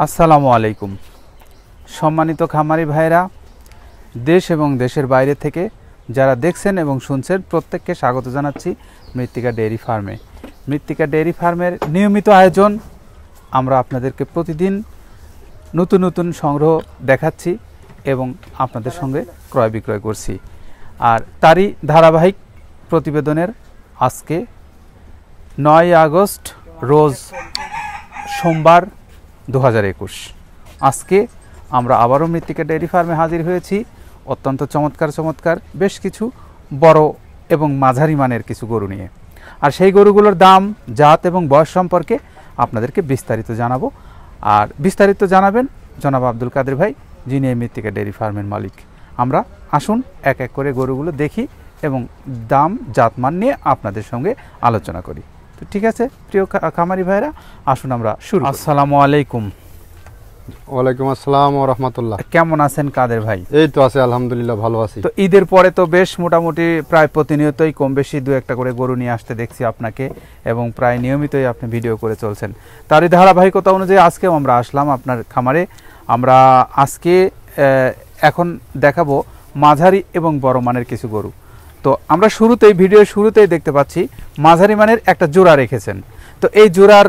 আসসালামু আলাইকুম সম্মানিত খামারি ভাইরা, দেশ এবং দেশের বাইরে থেকে যারা দেখছেন এবং শুনছেন প্রত্যেককে স্বাগত জানাচ্ছি মৃত্তিকা ডেয়ারি ফার্মে। মৃত্তিকা ডেয়ারি ফার্মের নিয়মিত আয়োজন, আমরা আপনাদেরকে প্রতিদিন নতুন নতুন সংগ্রহ দেখাচ্ছি এবং আপনাদের সঙ্গে ক্রয় বিক্রয় করছি। আর তারই ধারাবাহিক প্রতিবেদনের আজকে 9 আগস্ট রোজ সোমবার 2021। আজকে আমরা আবারও মৃত্তিকা ডেয়ারি ফার্মে হাজির হয়েছি অত্যন্ত চমৎকার বেশ কিছু বড় এবং মাঝারি মানের কিছু গরু নিয়ে। আর সেই গরুগুলোর দাম, জাত এবং বয়স সম্পর্কে আপনাদেরকে বিস্তারিত জানাবো। আর বিস্তারিত জানাবেন জনাব আব্দুল কাদের ভাই, যিনি এই মৃত্তিকা ডেয়ারি ফার্মের মালিক। আমরা আসুন এক এক করে গরুগুলো দেখি এবং দাম, জাতমান নিয়ে আপনাদের সঙ্গে আলোচনা করি। তো ঠিক আছে প্রিয় খামারি ভাইরা, আসুন আমরা শুরু। আসসালামু আলাইকুম। ওয়ালাইকুম আসসালাম ওয়া রাহমাতুল্লাহ। কেমন আছেন কাদের ভাই? এই তো আছে, আলহামদুলিল্লাহ ভালো আছি। তো ঈদের পরে তো বেশ মোটামুটি প্রায় প্রতিনিয়তই কম বেশি দু একটা করে গরু নিয়ে আসতে দেখছি আপনাকে, এবং প্রায় নিয়মিতই আপনি ভিডিও করে চলছেন। তারই ধারাবাহিকতা অনুযায়ী আজকেও আমরা আসলাম আপনার খামারে। আমরা আজকে এখন দেখাবো মাঝারি এবং বড় মানের কিছু গরু। তো আমরা ভিডিওর শুরুতেই দেখতে পাচ্ছি মাঝারি মানের একটা জোড়া রেখেছেন। তো এই জোড়ার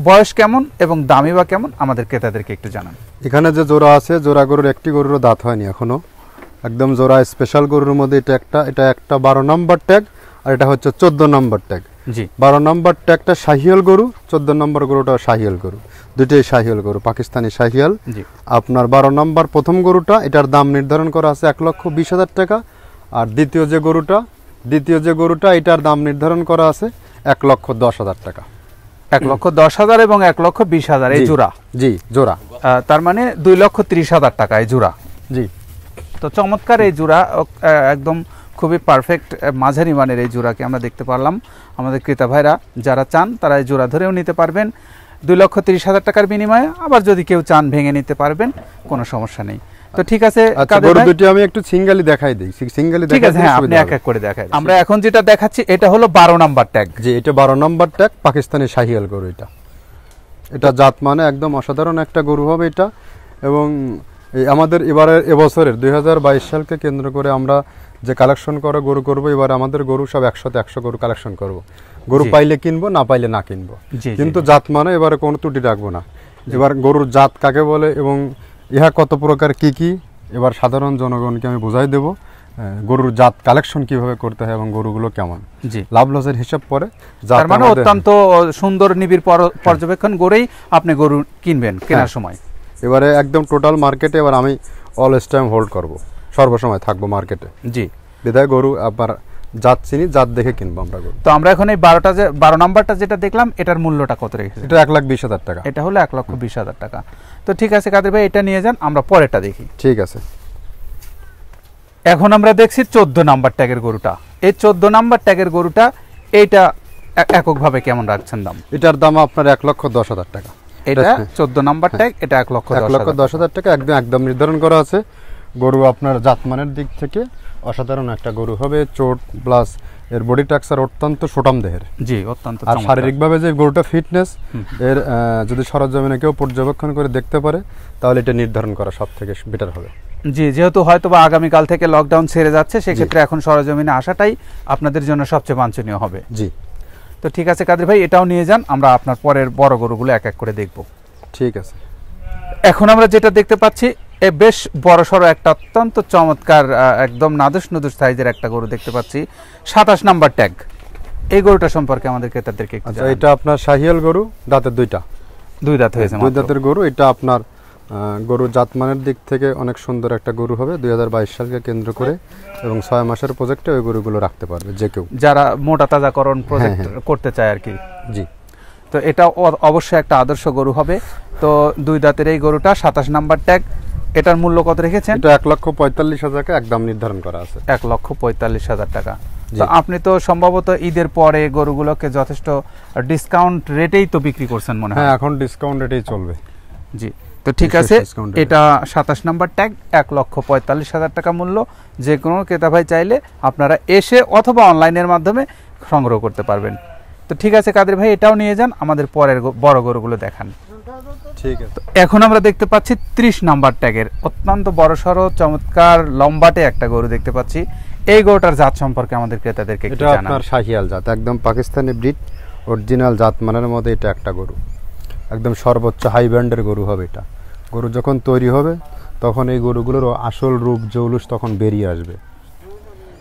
বয়স কেমন এবং দামই বা কেমন আমাদের ক্রেতাদেরকে একটু জানান। এখানে যে জোড়া আছে, জোড়া গরুর একটি গরুরও দাঁত হয়নি এখনো, একদম জোড়া স্পেশাল গরুর মধ্যে এটা একটা 12 নম্বর ট্যাগ, আর এটা হচ্ছে 14 নম্বর ট্যাগ। জি, 12 নম্বর ট্যাগটা শাহিয়াল গরু, 14 নম্বর গরুটা শাহিয়াল গরু, দুটোই শাহিয়াল গরু, পাকিস্তানি শাহিয়াল। আপনার 12 নম্বর প্রথম গরুটা, এটার দাম নির্ধারণ করা আছে 1,20,000 টাকা। আর দ্বিতীয় যে গরুটা এটার দাম নির্ধারণ করা আছে 1,10,000 টাকা। 1,10,000 এবং 1,20,000 এই জোড়া? জি, জোড়া। তার মানে 2,30,000 টাকা এই জোড়া। জি, তো চমৎকার এই জোড়া, একদম খুবই পারফেক্ট মাঝারি মানের এই জোড়াকে আমরা দেখতে পারলাম। আমাদের ক্রেতা ভাইরা যারা চান তারা এই জোড়া ধরেও নিতে পারবেন 2,30,000 টাকার বিনিময়ে। আবার যদি কেউ চান ভেঙে নিতে পারবেন, কোনো সমস্যা নেই। তো ঠিক আছে, গরু দুটি আমি একটু সিঙ্গেলি দেখাই দিই। ঠিক আছে, হ্যাঁ আপনি এক এক করে দেখাই। আমরা এখন যেটা দেখাচ্ছি এটা হলো 12 নাম্বার ট্যাগ। জি, এটা 12 নাম্বার ট্যাগ, পাকিস্তানি শাহিয়াল গরু। এটা জাত মানে একদম অসাধারণ একটা গরু হবে এটা। এবং আমাদের এবছরের 2022 সালকে কেন্দ্র করে আমরা যে কালেকশন করা গরু করবো, এবার আমাদের গরু সব 100 গরু কালেকশন করব। গরু পাইলে কিনবো, না পাইলে না কিনবো, কিন্তু জাত মানে এবারে কোনো ত্রুটি রাখবো না। এবার গরুর জাত কাকে বলে এবং ইহা কত প্রকার কি এবার সাধারণ জনগণকে আমি বোঝাই দেব। গরুর জাত কালেকশন কিভাবে করতে হয় এবং গরুগুলো কেমন, লাভ লসের হিসাব পরে। তার মানে অত্যন্ত সুন্দর নিবিড় পর্যবেক্ষণ করেই আপনি গরু কিনবেন কেনার সময়। এবারে একদম টোটাল মার্কেটে এবার আমি অলওয়েজ টাইম হোল্ড করব, সর্বসময় থাকবো মার্কেটে। জি, বিদায় গরু আবার জাত চিনি, জাত দেখে কিনবো আমরা গরু। তো আমরা এখন এই 12 নাম্বারটা যেটা দেখলাম, এটার মূল্যটা কত রেখেছি? এটা 1,20,000 টাকা। এটা হলো 1,20,000 টাকা। তো ঠিক আছে কাদের ভাই, এটা নিয়ে যান, আমরা পরেরটা দেখি। ঠিক আছে। এখন আমরা দেখছি 14 নাম্বার ট্যাগের গরুটা। এই 14 নাম্বার ট্যাগের গরুটা, এইটা এককভাবে কেমন রাখছেন দাম? এটার দাম আপনার 1,10,000 টাকা। এটা 14 নাম্বার ট্যাগ, এটা 1,10,000 টাকা একদম নির্ধারণ করা আছে। গরু আপনার জাতমানের দিক থেকে অসাধারণ একটা গরু হবে। চোট প্লাস এর বডি স্ট্রাকচার অত্যন্ত সুঠাম দেহের। জি, অত্যন্ত। আর শারীরিকভাবে যে গরুটা ফিটনেস, এর যদি সরজমিনে কেউ পর্যবেক্ষণ করে দেখতে পারে, তাহলে এটা নির্ধারণ করা সব থেকে বেটার হবে। জি, যেহেতু হয়তো বা আগামীকাল থেকে লকডাউন ছেড়ে যাচ্ছে, সেক্ষেত্রে এখন সরজমিনে আসাটাই আপনাদের জন্য সবচেয়ে বাঞ্ছনীয় হবে। জি, তো ঠিক আছে কাদের ভাই, এটাও নিয়ে যান, আমরা আপনার পরের বড় গরুগুলো এক এক করে দেখব। ঠিক আছে। এখন আমরা যেটা দেখতে পাচ্ছি, বেশ বড়সড় একটা অত্যন্ত চমৎকার একদম নাদুস সাইজের একটা গরু দেখতে পাচ্ছি, 27 নাম্বার ট্যাগ। এই গরুটা সম্পর্কে আমাদের ক্রেতাদেরকে একটু জানান। এটা আপনার শাহিয়াল গরু, দাঁতের দুই দাঁত হয়েছে, 2 দাঁতের গরু। এটা আপনার গরু জাতমানের দিক থেকে অনেক সুন্দর একটা গরু হবে 2022 সালকে কেন্দ্র করে, এবং 6 মাসের প্রজেক্টে ওই গরুগুলো রাখতে পারবে যে কেউ, যারা মোটা তাজাকরণ প্রজেক্ট করতে চায় আর কি। জি, তো এটা অবশ্যই একটা আদর্শ গরু হবে। তো 2 দাঁতের এই গরুটা 27 নাম্বার ট্যাগ, এটার মূল্য কত রেখেছেন? এটা 1,45,000 টাকা একদম নির্ধারণ করা আছে। 1,45,000 টাকা। তো আপনি তো সম্ভবত ঈদের পরে গরুগুলোকে যথেষ্ট ডিসকাউন্ট রেটেই তো বিক্রি করছেন মনে হয়। হ্যাঁ, এখন ডিসকাউন্ট রেটেই চলবে। জি, তো ঠিক আছে, এটা 27 নম্বর ট্যাগ, 1,45,000 টাকা মূল্য। যে কোনো ক্রেতা ভাই চাইলে আপনারা এসে অথবা অনলাইনের মাধ্যমে সংগ্রহ করতে পারবেন। তো ঠিক আছে কাদের ভাই, এটাও নিয়ে যান, আমাদের পরের বড় গরুগুলো দেখান। ঠিক আছে। এখন আমরা দেখতে পাচ্ছি 30 নাম্বার ট্যাগের অত্যন্ত বড়সড় চমৎকার লম্বাটে একটা গরু দেখতে পাচ্ছি। এই গরুটার জাত সম্পর্কে আমাদের ক্রেতাদেরকে একটু জানান। এটা আপনার শাহিয়াল জাত, একদম পাকিস্তানি ব্রিড, অরিজিনাল জাত মানের মধ্যে এটা একটা গরু, একদম সর্বোচ্চ হাই ব্যান্ডের গরু হবে এটা। গরু যখন তৈরি হবে তখন এই গরুগুলোর আসল রূপ জৌলুস তখন বেরিয়ে আসবে।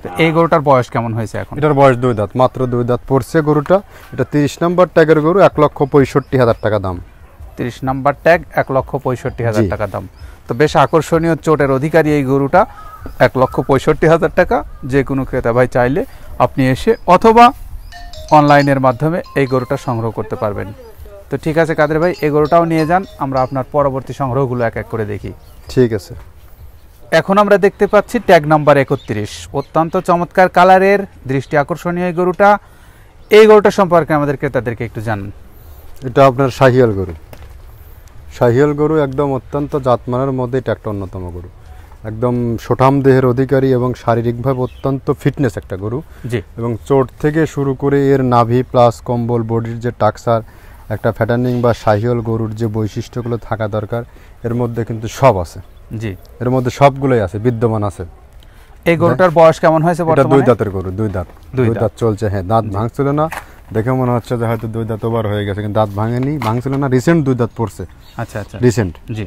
তো এই গরুটার বয়স কেমন হয়েছে এখন? এটার বয়স 2 দাঁত, মাত্র 2 দাঁত পড়ছে গরুটা। এটা 30 নম্বর ট্যাগের গরু, 1,65,000 টাকা দাম। 30 নাম্বার ট্যাগ, 1,65,000 টাকা দাম। তো বেশ আকর্ষণীয় চোটের অধিকারী এই গরুটা, 1,65,000 টাকা। যে কোনো ক্রেতা ভাই চাইলে আপনি এসে অথবা অনলাইনের মাধ্যমে এই গরুটা সংগ্রহ করতে পারবেন। তো ঠিক আছে কাদের ভাই, এই গরুটাও নিয়ে যান, আমরা আপনার পরবর্তী সংগ্রহগুলো এক এক করে দেখি। ঠিক আছে। এখন আমরা দেখতে পাচ্ছি ট্যাগ নাম্বার 31, অত্যন্ত চমৎকার কালারের, দৃষ্টি আকর্ষণীয় এই গরুটা। এই গরুটা সম্পর্কে আমাদের ক্রেতাদেরকে একটু জানান। এটা আপনার শাহিয়াল গরু। শাহিয়াল গরু একদম অত্যন্ত জাতমানের মধ্যে এটা একটা অন্যতম গরু, একদম সোঠাম দেহের অধিকারী এবং শারীরিকভাবে অত্যন্ত ফিটনেস একটা গরু। জি। এবং চোট থেকে শুরু করে এর নাভি প্লাস কম্বল, বডির যে টাকসার, একটা ফ্যাটার্নিং বা শাহিয়াল গরুর যে বৈশিষ্ট্যগুলো থাকা দরকার এর মধ্যে কিন্তু সব আছে। জি, এর মধ্যে সবগুলোই আছে, বিদ্যমান আছে। এই গরুটার বয়স কেমন হয়েছে বর্তমানে? এটা 2 দাঁতের গরু, 2 দাঁত, 2 দাঁত চলছে। হ্যাঁ, দাঁত ভাঙছিল না, দেখে মনে হচ্ছে যে হয়তো 2 দাঁত ওভার হয়ে গেছে, কিন্তু দাঁত ভাঙেনি, ভাঙছিল না, রিসেন্ট 2 দাঁত পড়ছে। আচ্ছা আচ্ছা, রিসেন্ট। জি।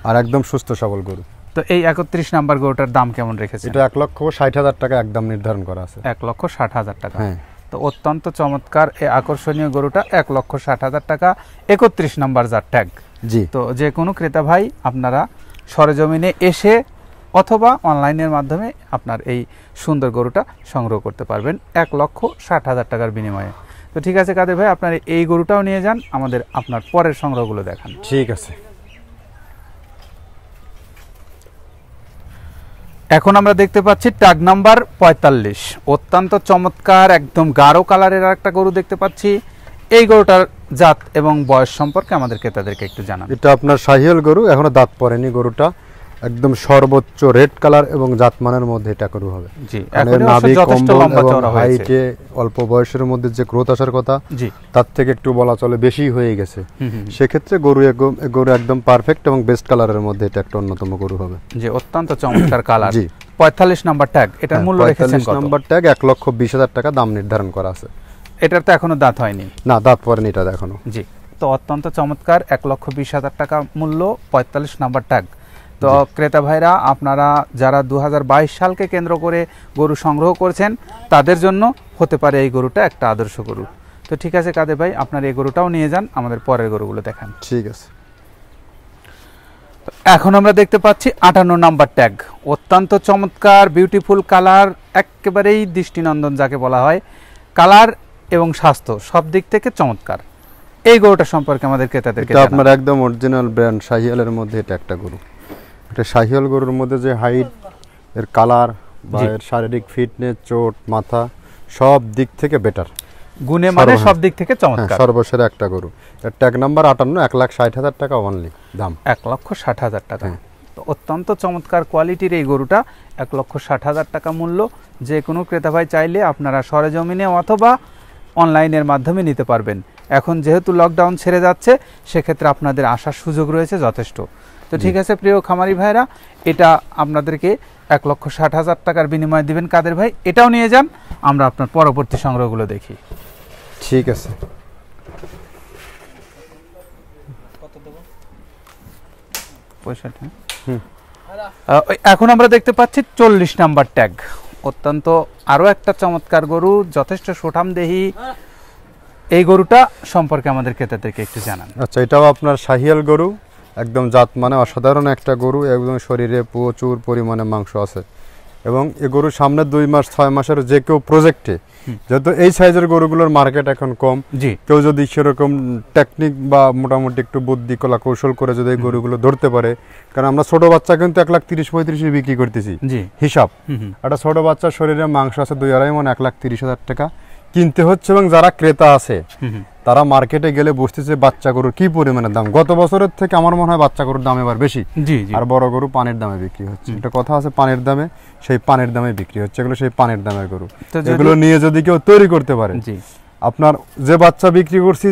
আর একদম সুস্থ সবল গরু। তো এই 31 নাম্বার গরুটার দাম কেমন রেখেছে? এটা 1,60,000 টাকা একদম নির্ধারণ করা আছে। 1,60,000 টাকা। হ্যাঁ। তো অত্যন্ত চমৎকার এই আকর্ষণীয় গরুটা, 1,60,000 টাকা, 31 নাম্বার জাত ট্যাগ। জি। তো যে কোনো ক্রেতা ভাই আপনারা সরেজমিনে এসে অথবা অনলাইনের মাধ্যমে আপনার এই সুন্দর গরুটা সংগ্রহ করতে পারবেন 1,60,000 টাকার বিনিময়ে। তো ঠিক আছে কাদের ভাই, আপনার এই গরুটাও নিয়ে যান, আমাদের আপনার পরের সংগ্রহগুলো দেখান। ঠিক আছে। এখন আমরা দেখতে পাচ্ছি ট্যাগ নাম্বার 45, অত্যন্ত চমৎকার একদম গাঢ় কালারের একটা গরু দেখতে পাচ্ছি। এই গরুটার জাত এবং বয়স সম্পর্কে আমাদের ক্রেতাদেরকে একটু জানান। এটা আপনার শাহিয়াল গরু, এখনো দাঁত পড়েনি গরুটা, একদম সর্বোচ্চ রেড কালার এবং জাতমানের মধ্যে এটা গরু হবে। জি, নাভি কম্বল এবং হাইটে অল্প বয়সের মধ্যে যে গ্রোথ আসার কথা, জি, তার থেকে একটু বলা চলে বেশি হয়ে গেছে। সেক্ষেত্রে গরু একদম পারফেক্ট এবং বেস্ট কালারের মধ্যে এটা একটা অন্যতম গরু হবে। জি, অত্যন্ত চমৎকার কালার। জি। 45 নাম্বার ট্যাগ, এটার মূল্য রেখেছেন কত? 45 নাম্বার ট্যাগ, 1,20,000 টাকা দাম নির্ধারণ করা আছে। এটার তো এখনো দাঁত হয়নি। না, দাঁত পড়েনি এটা এখনো। জি, তো অত্যন্ত চমৎকার, 1,20,000 টাকা মূল্য, 45 নাম্বার ট্যাগ। তো ক্রেতা ভাইরা আপনারা যারা 2022 সালকে কেন্দ্র করে গরু সংগ্রহ করেছেন তাদের জন্য হতে পারে এই গরুটা একটা আদর্শ গরু। তো ঠিক আছে কাদের ভাই, আপনার এই গরুটাও নিয়ে যান, আমাদের পরের গরুগুলো দেখান। ঠিক আছে। এখন আমরা দেখতে পাচ্ছি 58 নাম্বার ট্যাগ, অত্যন্ত চমৎকার বিউটিফুল কালার, একেবারেই দৃষ্টিনন্দন যাকে বলা হয়, কালার এবং স্বাস্থ্য সব দিক থেকে চমৎকার। এই গরুটা সম্পর্কে আমাদের ক্রেতাদেরকে এটা আপনার একদম অরিজিনাল ব্র্যান্ড শাহিয়ালের মধ্যে এটা একটা গরু। এটা শাহিয়াল গরুর মধ্যে যে হাইট, এর কালার বা এর শারীরিক ফিটনেস, চোট, মাথা সব দিক থেকে বেটার, গুণে মানে সব দিক থেকে চমৎকার, সর্বশেষ একটা গরু। এর ট্যাগ নাম্বার 58, 1,60,000 টাকা অনলি দাম। 1,60,000 টাকা। তো অত্যন্ত চমৎকার কোয়ালিটির এই গরুটা, 1,60,000 টাকা মূল্য। যে কোনো ক্রেতা ভাই চাইলে আপনারা সরেজমিনে অথবা অনলাইনের মাধ্যমে নিতে পারবেন। এখন যেহেতু লকডাউন ছেড়ে যাচ্ছে সেক্ষেত্রে আপনাদের আসার সুযোগ রয়েছে যথেষ্ট। তো ঠিক আছে প্রিয় খামারি ভাইরা, এটা আপনাদেরকে 1,60,000 টাকার বিনিময়ে দিবেন কাদের ভাই, এটাও নিয়ে যান, আমরা আপনার পরবর্তী সংগ্রহগুলো দেখি। ঠিক আছে। এখন আমরা দেখতে পাচ্ছি 40 নাম্বার ট্যাগ, অত্যন্ত আরো একটা চমৎকার গরু, যথেষ্ট সোঠাম দেহি। এই গরুটা সম্পর্কে আমাদের ক্রেতাদেরকে একটু জানান। আচ্ছা, এটাও আপনার শাহিয়াল গরু, একদম জাত মানে অসাধারণ একটা গরু, একদম শরীরে প্রচুর পরিমাণে মাংস আছে এবং এ গরু সামনে 2 মাস 6 মাসের যে কেউ প্রজেক্টে, যেহেতু এই সাইজের গরুগুলোর মার্কেট এখন কম, কেউ যদি সেরকম টেকনিক বা মোটামুটি একটু বুদ্ধি কলা কৌশল করে যদি এই গরুগুলো ধরতে পারে, কারণ আমরা ছোট বাচ্চা কিন্তু 1,30,000-35,000 বিক্রি করতেছি হিসাব। একটা ছোট বাচ্চার শরীরে মাংস আছে 2-2.5 মণ, 1,30,000 টাকা কিনতে হচ্ছে। এবং যারা ক্রেতা আছে তারা মার্কেটে গেলে বুঝতেছে বাচ্চা গরুর কি পরিমাণে দাম। গত বছরের থেকে আমার মনে হয় বাচ্চা গরুর দাম এবার বেশি, আর বড় গরু পানের দামে বিক্রি হচ্ছে। একটা কথা আছে পানের দামে, সেই পানের দামে বিক্রি হচ্ছে, এগুলো সেই পানের দামের গরু। এগুলো নিয়ে যদি কেউ তৈরি করতে পারে, আপনার যে বাচ্চা বিক্রি করছি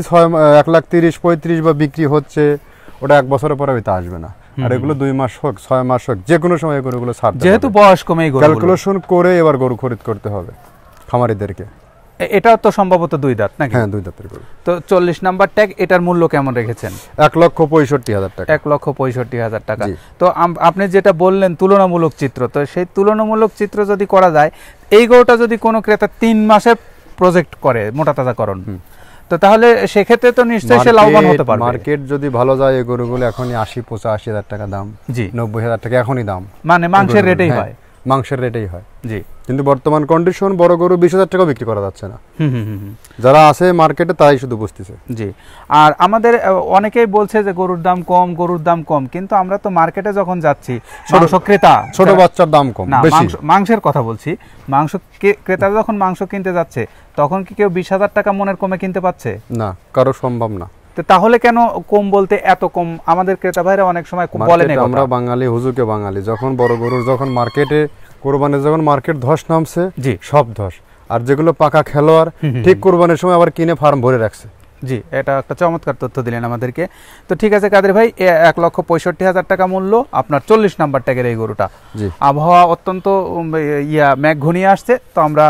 1,30,000-35,000 বা বিক্রি হচ্ছে, ওটা 1 বছরের পরে হয়তো আসবে না। আর এগুলো 2 মাস হোক 6 মাস হোক যে কোনো সময় গরুগুলো ছাড়তে, যেহেতু বয়স কমে ক্যালকুলেশন করে এবার গরু খরিদ করতে হবে খামারিদেরকে। এটাও তো সম্ভবত 2 দাঁত নাকি? হ্যাঁ, 2 দাঁতের গরু। তো 40 নাম্বার ট্যাগ, এটার মূল্য কেমন রেখেছেন? 1,65,000 টাকা। 1,65,000 টাকা। তো আপনি যেটা বললেন তুলনামূলক চিত্র, তো সেই তুলনামূলক চিত্র যদি করা যায়, এই গরুটা যদি কোনো ক্রেতা 3 মাসের প্রজেক্ট করে মোটা তাজাকরণ, তো তাহলে সেক্ষেত্রে তো নিশ্চয়ই সে লাভবান হতে পারবে। মার্কেট যদি ভালো যায় এই গরুগুলো এখনই 80-85,000 টাকা দাম, 90,000 টাকা এখনই দাম, মানে মাংসের রেটেই হয়, মাংসের রেটেই হয়। জি, কিন্তু বর্তমান কন্ডিশন বড় গরু 20,000 টাকা বিক্রি করা যাচ্ছে না। যারা আছে মার্কেটে তাই শুধু বুঝতেছে। জি, আর আমাদের অনেকেই বলছে যে গরুর দাম কম, গরুর দাম কম, কিন্তু আমরা তো মার্কেটে যখন যাচ্ছি মাংস ক্রেতা, ছোট বাচ্চার দাম কম, বেশি মাংসের কথা বলছি, মাংস ক্রেতা যখন মাংস কিনতে যাচ্ছে তখন কি কেউ 20,000 টাকা মনের কমে কিনতে পাচ্ছে? না, কারো সম্ভব না। তাহলে কেন কম বলতে এত কম? আমাদের ক্রেতা ভাইরা অনেক সময় বলেন, আমরা বাঙালি, হুজুকে বাঙালি, যখন বড় গরুর যখন মার্কেটে কোরবানির যখন মার্কেট ধস নামছে, সব ধস, আর যেগুলো পাকা খেলোয়াড় ঠিক কোরবানির সময় আবার কিনে ফার্ম ভরে রাখছে। জি, এটা একটা চমৎকার তথ্য দিলেন আমাদেরকে। তো ঠিক আছে কাদের ভাই, 1,65,000 টাকা মূল্য আপনার 40 নাম্বার ট্যাগের এই গরুটা। আবহাওয়া অত্যন্ত মেঘ ঘনিয়ে আসছে, তো আমরা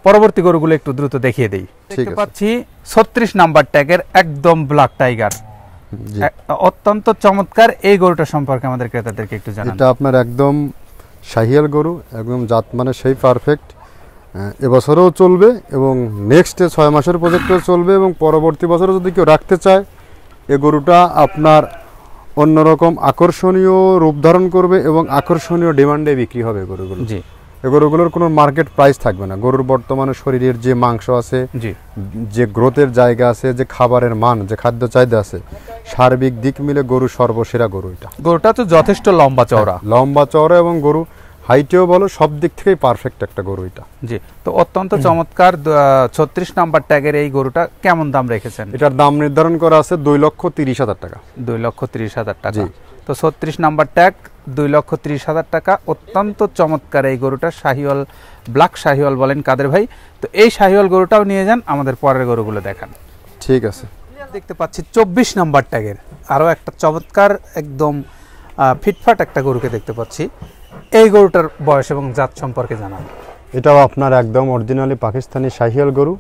পরবর্তী গরুগুলো একটু দ্রুত দেখিয়ে দিই। দেখতে পাচ্ছি 36 নাম্বার ট্যাগের একদম ব্ল্যাক টাইগার, অত্যন্ত চমৎকার এই গরুটা সম্পর্কে আমাদের ক্রেতাদেরকে একটু জানান। এটা আপনার একদম শাহিয়াল গরু, একদম জাত মানে সেই পারফেক্ট। এবছরেও চলবে এবং নেক্সটে 6 মাসের প্রজেক্টেও চলবে, এবং পরবর্তী বছরে যদি কেউ রাখতে চায় এই গরুটা আপনার অন্যরকম আকর্ষণীয় রূপ ধারণ করবে এবং আকর্ষণীয় ডিমান্ডে বিক্রি হবে গরুগুলো। জি, এই গরুগুলোর কোনো মার্কেট প্রাইস থাকবে না। গরুর বর্তমানে শরীরের যে মাংস আছে, যে গ্রোথের জায়গা আছে, যে খাবারের মান, যে খাদ্য চাহিদা আছে, সার্বিক দিক মিলে গরু সর্বসেরা গরু। গরুটা তো যথেষ্ট লম্বা চওড়া এবং গরু হাইটেও বলো সব দিক থেকেই পারফেক্ট একটা গরু এটা। জি, তো অত্যন্ত চমৎকার 36 নাম্বার ট্যাগের এই গরুটা কেমন দাম রেখেছেন? এটার দাম নির্ধারণ করা আছে 2,30,000 টাকা। 2,30,000 টাকা। তো 36 নাম্বার ট্যাগ, 2,30,000 টাকা। অত্যন্ত চমৎকার এই গরুটা, শাহিওয়াল, ব্ল্যাক শাহিওয়াল বলেন কাদের ভাই। তো এই শাহিওয়াল গরুটাও নিয়ে যান, আমাদের পরের গরুগুলো দেখান। ঠিক আছে। দেখতে পাচ্ছি 24 নাম্বার ট্যাগের আরও একটা চমৎকার একদম ফিটফাট একটা গরুকে দেখতে পাচ্ছি। এই গরুটার বয়স এবং জাত সম্পর্কে জানান। এটাও আপনার একদম অরিজিনালি পাকিস্তানি শাহিয়াল গরু,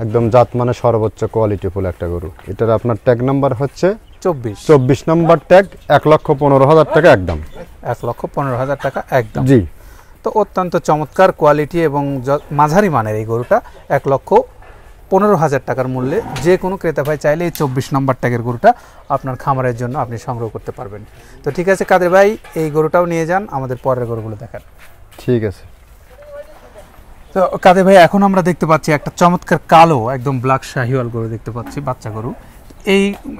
একদম জাত মানে সর্বোচ্চ কোয়ালিটিফুল একটা গরু। এটার আপনার ট্যাগ নাম্বার হচ্ছে 24 নাম্বার ট্যাগ, 1,15,000 টাকা একদম। 1,15,000 টাকা একদম। জি, তো অত্যন্ত চমৎকার কোয়ালিটি এবং মাঝারি মানের এই গরুটা 1,15,000 টাকার মূল্যে যে কোনো ক্রেতা ভাই চাইলে এই 24 নম্বর ট্যাগের গরুটা আপনার খামারের জন্য আপনি সংগ্রহ করতে পারবেন। তো ঠিক আছে কাদের ভাই, এই গরুটাও নিয়ে যান, আমাদের পরের গরুগুলো দেখান। ঠিক আছে। তো কাদের ভাই, এখন আমরা দেখতে পাচ্ছি একটা চমৎকার কালো একদম ব্ল্যাক শাহিওয়াল গরু দেখতে পাচ্ছি, বাচ্চা গরু।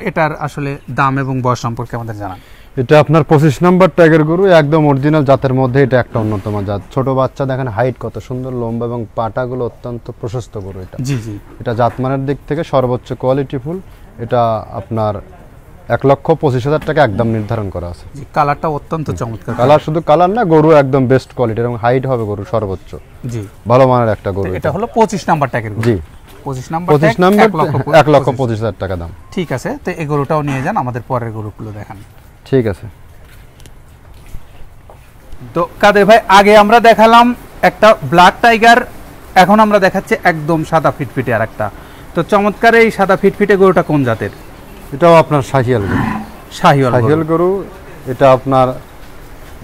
এটার আসলে দাম এবং বয়স সম্পর্কে আমাদের জানান। এটা আপনার 25 নম্বর ট্যাগের গরু, একদম অরিজিনাল জাতের মধ্যে এটা একটা অন্যতম জাত। ছোট বাচ্চা দেখেন, হাইট কত সুন্দর, লম্বা এবং পাটাগুলো অত্যন্ত প্রশস্ত গরু এটা। জি জি, এটা জাতমানের দিক থেকে সর্বোচ্চ কোয়ালিটিফুল। এটা আপনার 1,25,000 টাকা একদম নির্ধারণ করা আছে। কালারটা অত্যন্ত চমৎকার, কালার শুধু কালার না, গরু একদম বেস্ট কোয়ালিটির এবং হাইট হবে গরু সর্বোচ্চ। জি, ভালো মানের একটা গরু। এটা হলো 25 নাম্বার ট্যাগের গরু। জি, 25 নাম্বার 1,25,000 টাকা দাম। ঠিক আছে, তো এই গরুটাও নিয়ে যান, আমাদের পরের গরুগুলো দেখান। ঠিক আছে। তো কাদের ভাই, আগে আমরা দেখালাম একটা ব্ল্যাক টাইগার, এখন আমরা দেখাচ্ছি একদম সাদা ফিটফিটে আর একটা। তো চমৎকার এই সাদা ফিটফিটে গরুটা কোন জাতের? এটাও আপনার শাহিয়াল গরু। শাহিয়াল গরু। এটা আপনার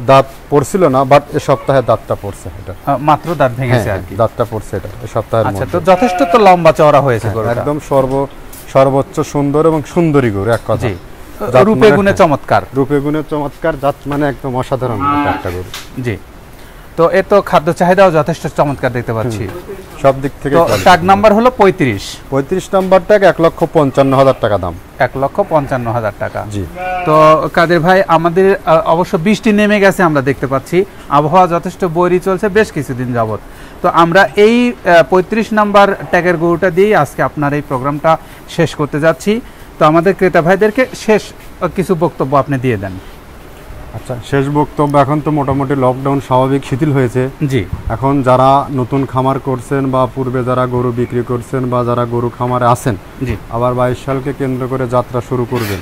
দাঁত পড়ছিল না, বাট এই সপ্তাহে দাঁতটা পড়ছে। এটা মাত্র দাঁত ভেঙেছে আর কি, দাঁতটা পড়ছে এটা এই সপ্তাহের মধ্যে। আচ্ছা, তো যথেষ্ট তো লম্বা চওড়া হয়েছে গরুটা, একদম সর্বোচ্চ সুন্দর এবং সুন্দরী গরু এক কথা। রূপে গুণে চমৎকার, রূপে গুণে চমৎকার, জাত মানে একদম অসাধারণ একটা গরু। জি, তো এ তো খাদ্য চাহিদাও যথেষ্ট চমৎকার দেখতে পাচ্ছি। সব দিক থেকে। তো ট্যাগ নাম্বার হলো 35 নাম্বার ট্যাগ 1,55,000 টাকা দাম। 1,55,000 টাকা। জি। তো কাদের ভাই, আমাদের অবশ্য বৃষ্টি নেমে গেছে, আমরা দেখতে পাচ্ছি আবহাওয়া যথেষ্ট বৈরী চলছে বেশ কিছুদিন যাবত। তো আমরা এই 35 নাম্বার ট্যাগের গরুটা দিয়েই আজকে আপনার এই প্রোগ্রামটা শেষ করতে যাচ্ছি। তো আমাদের ক্রেতা ভাইদেরকে শেষ কিছু বক্তব্য আপনি দিয়ে দেন। আচ্ছা, শেষ বক্তব্য, এখন তো মোটামুটি লকডাউন স্বাভাবিক শিথিল হয়েছে। জি। এখন যারা নতুন খামার করছেন বা পূর্বে যারা গরু বিক্রি করছেন বা যারা গরু খামারে আছেন, জি, আবার 22 সালকে কেন্দ্র করে যাত্রা শুরু করবেন,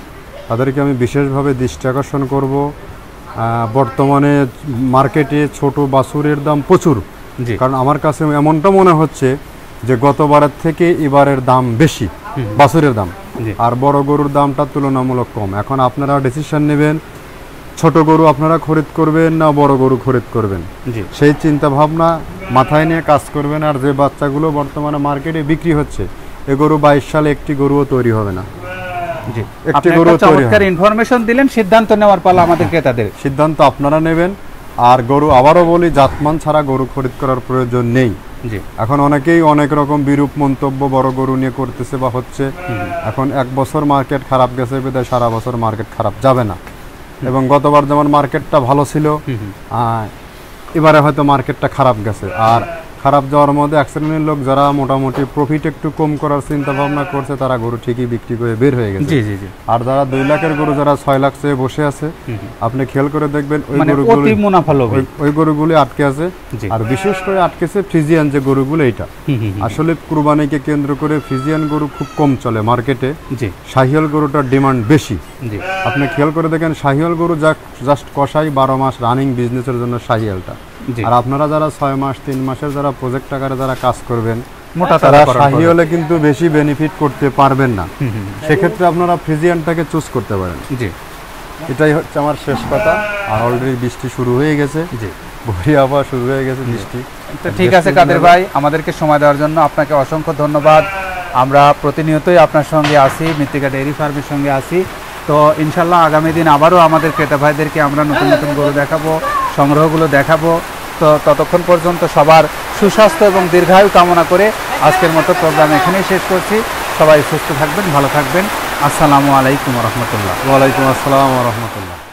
তাদেরকে আমি বিশেষভাবে দৃষ্টি আকর্ষণ করব। বর্তমানে মার্কেটে ছোট বাছুরের দাম প্রচুর। জি। কারণ আমার কাছে এমনটা মনে হচ্ছে যে গতবারের থেকে এবারের দাম বেশি বাছুরের দাম, আর বড় গরুর দামটা তুলনামূলক কম। এখন আপনারা ডিসিশন নেবেন, ছোট গরু আপনারা খরিদ করবেন না বড় গরু খরিদ করবেন, সেই চিন্তা ভাবনা মাথায় নিয়ে কাজ করবেন। আর যে বাচ্চাগুলো বর্তমানে মার্কেটে বিক্রি হচ্ছে, এ গরু 22 সালে একটি গরুও তৈরি হবে না। জি, একটি গরু চমৎকার ইনফরমেশন দিলেন। সিদ্ধান্ত নেওয়ার পালা আমাদের ক্রেতাদের। সিদ্ধান্ত আপনারা নেবেন। আর গরু আবারও বলি, জাতমান ছাড়া গরু খরিদ করার প্রয়োজন নেই। জি। এখন অনেকেই অনেক রকম বিরূপ মন্তব্য বড় গরু নিয়ে করতেছে বা হচ্ছে। এখন 1 বছর মার্কেট খারাপ গেছে, বিধায় সারা বছর মার্কেট খারাপ যাবে না। এবং গতবার যেমন মার্কেটটা ভালো ছিল, এবারে হয়তো মার্কেটটা খারাপ গেছে। আর খারাপ যাওয়ার মধ্যে এক শ্রেণীর লোক যারা মোটামুটি প্রফিট একটু কম করার চিন্তা ভাবনা করছে, তারা গরু ঠিকই বিক্রি করে বের হয়ে গেছে। আর যারা 2 লাখের গরু যারা 6 লাখ চেয়ে বসে আছে, আপনি খেয়াল করে দেখবেন ওই গরুগুলি আটকে আছে। আর বিশেষ করে আটকেছে ফ্রিজিয়ান যে গরুগুলো, এটা আসলে কুরবানিকে কেন্দ্র করে ফ্রিজিয়ান গরু খুব কম চলে মার্কেটে। শাহিওয়াল গরুটার ডিমান্ড বেশি। আপনি খেয়াল করে দেখেন, শাহিওয়াল গরু জাস্ট কষাই 12 মাস রানিং বিজনেসের জন্য শাহিওয়ালটা। আর আপনারা যারা 6 মাস 3 মাসের যারা প্রজেক্ট আকারে যারা কাজ করবেন, তারা শাহিওয়ালে কিন্তু বেশি বেনিফিট করতে পারবেন না। সেক্ষেত্রে আপনারা ফ্রিজিয়ানটাকে চুজ করতে পারেন। জি, এটাই হচ্ছে আমার শেষ কথা। আর অলরেডি বৃষ্টি শুরু হয়ে গেছে। জি, ভরি আবার শুরু হয়ে গেছে বৃষ্টি। তো ঠিক আছে কাদের ভাই, আমাদেরকে সময় দেওয়ার জন্য আপনাকে অসংখ্য ধন্যবাদ। আমরা প্রতিনিয়তই আপনার সঙ্গে আছি, মৃত্তিকা ডেইরি ফার্মের সঙ্গে আছি। তো ইনশাল্লাহ আগামী দিন আবারও আমাদের ক্রেতা ভাইদেরকে আমরা নতুন নতুন গরু দেখাবো, সংগ্রহগুলো দেখাবো। তো ততক্ষণ পর্যন্ত সবার সুস্বাস্থ্য এবং দীর্ঘায়ু কামনা করে আজকের মতো প্রোগ্রাম এখানেই শেষ করছি। সবাই সুস্থ থাকবেন, ভালো থাকবেন। আসসালামু আলাইকুম রহমতুল্লাহ। ওয়ালাইকুম আসসালাম রহমতুল্লাহ।